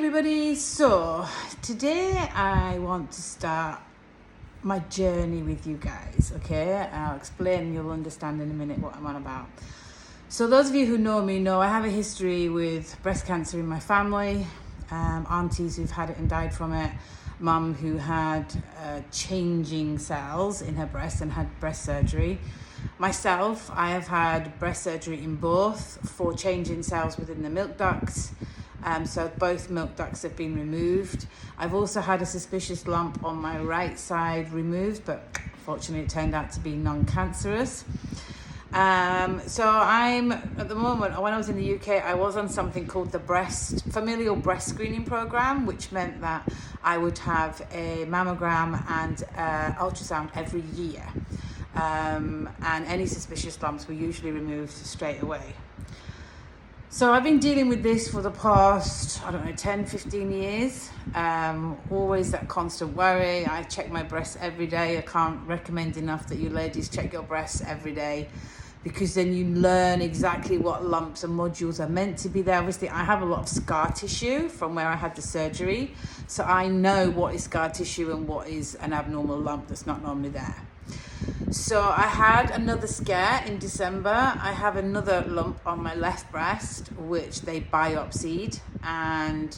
everybody. So today I want to start my journey with you guys, okay? I'll explain, you'll understand in a minute what I'm on about. So those of you who know me know I have a history with breast cancer in my family, aunties who've had it and died from it, mum who had changing cells in her breast and had breast surgery. Myself, I have had breast surgery in both for changing cells within the milk ducts. So both milk ducts have been removed. I've also had a suspicious lump on my right side removed, but fortunately it turned out to be non-cancerous. So I'm, at the moment, when I was in the UK, I was on something called the familial breast screening program, which meant that I would have a mammogram and ultrasound every year. And any suspicious lumps were usually removed straight away. So I've been dealing with this for the past, 10, 15 years. Always that constant worry. I check my breasts every day. I can't recommend enough that you ladies check your breasts every day, because then you learn exactly what lumps and nodules are meant to be there. Obviously, I have a lot of scar tissue from where I had the surgery. So I know what is scar tissue and what is an abnormal lump that's not normally there. So I had another scare in December. I have another lump on my left breast, which they biopsied, and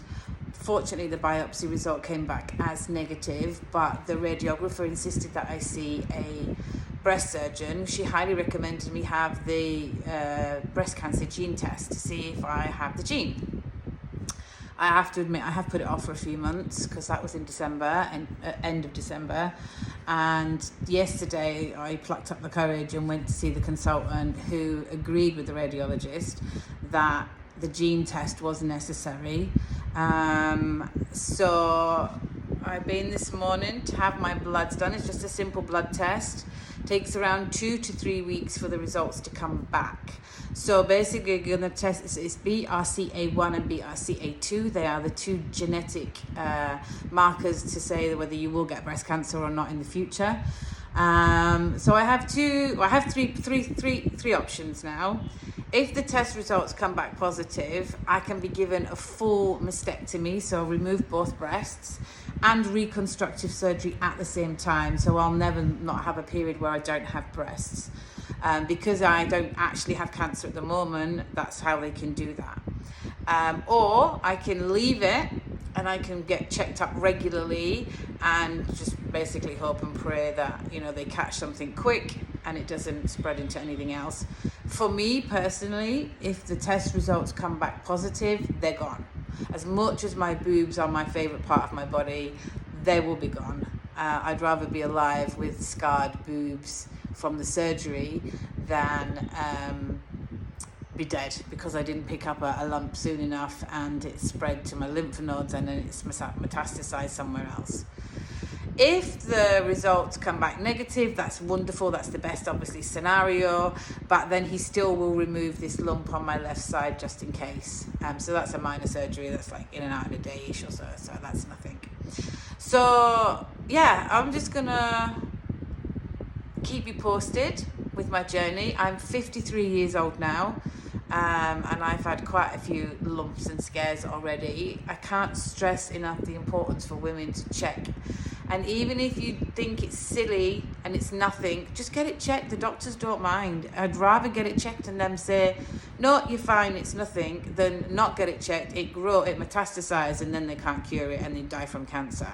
fortunately the biopsy result came back as negative, but the radiographer insisted that I see a breast surgeon. She highly recommended me have the breast cancer gene test to see if I have the gene. I have to admit, I have put it off for a few months because that was in December, and end of December. And yesterday I plucked up the courage and went to see the consultant, who agreed with the radiologist that the gene test was necessary. So I've been this morning to have my bloods done. It's just a simple blood test. Takes around 2 to 3 weeks for the results to come back. So basically, you're going to test it's BRCA1 and BRCA2. They are the two genetic markers to say whether you will get breast cancer or not in the future. So I have three options now. If the test results come back positive, I can be given a full mastectomy, so remove both breasts, and reconstructive surgery at the same time. So I'll never not have a period where I don't have breasts. Because I don't actually have cancer at the moment, that's how they can do that. Or I can leave it and I can get checked up regularly and just basically hope and pray that, they catch something quick and it doesn't spread into anything else. For me personally, if the test results come back positive, they're gone. As much as my boobs are my favorite part of my body, they will be gone. I'd rather be alive with scarred boobs from the surgery than be dead because I didn't pick up a lump soon enough and it spread to my lymph nodes and then it's metastasized somewhere else. If the results come back negative, that's wonderful. That's the best, obviously, scenario. But then he still will remove this lump on my left side just in case. So that's a minor surgery. That's like in and out in a day-ish or so. So that's nothing. So, yeah, I'm just going to keep you posted with my journey. I'm 53 years old now. And I've had quite a few lumps and scares already. I can't stress enough the importance for women to check. And even if you think it's silly and it's nothing, just get it checked. The doctors don't mind. I'd rather get it checked and them say, no, you're fine, it's nothing, than not get it checked, it metastasizes, and then they can't cure it and they die from cancer.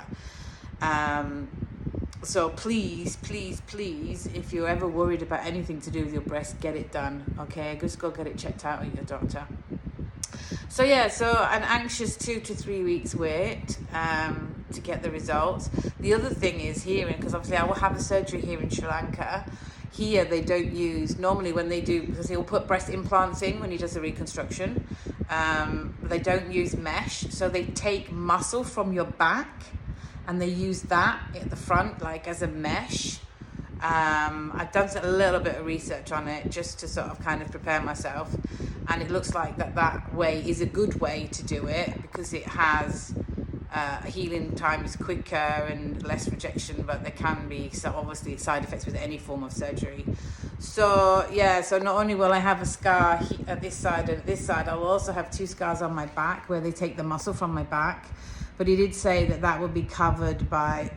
So please, please, please, if you're ever worried about anything to do with your breast, get it done, okay? Just go get it checked out with your doctor. So an anxious 2 to 3 weeks wait to get the results. The other thing is here, because obviously I will have a surgery here in Sri Lanka. Here they don't use, normally when they do, because he'll put breast implants in when he does the reconstruction, they don't use mesh, so they take muscle from your back and they use that at the front, like as a mesh. I've done a little bit of research on it just to sort of kind of prepare myself, and it looks like that way is a good way to do it because it has healing time is quicker and less rejection, but there can be obviously side effects with any form of surgery. So yeah, so not only will I have a scar at this side and at this side, I'll also have 2 scars on my back where they take the muscle from my back. But he did say that that would be covered by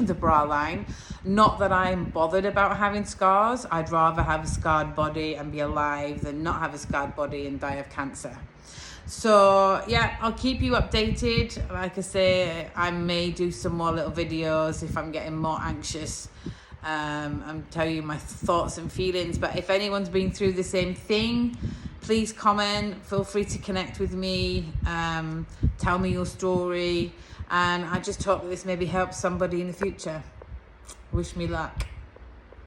the bra line. Not that I'm bothered about having scars. I'd rather have a scarred body and be alive than not have a scarred body and die of cancer. So yeah, I'll keep you updated. Like I say, I may do some more little videos if I'm getting more anxious, and tell you my thoughts and feelings. But if anyone's been through the same thing, please comment, feel free to connect with me, tell me your story, and I just hope that this maybe helps somebody in the future. Wish me luck.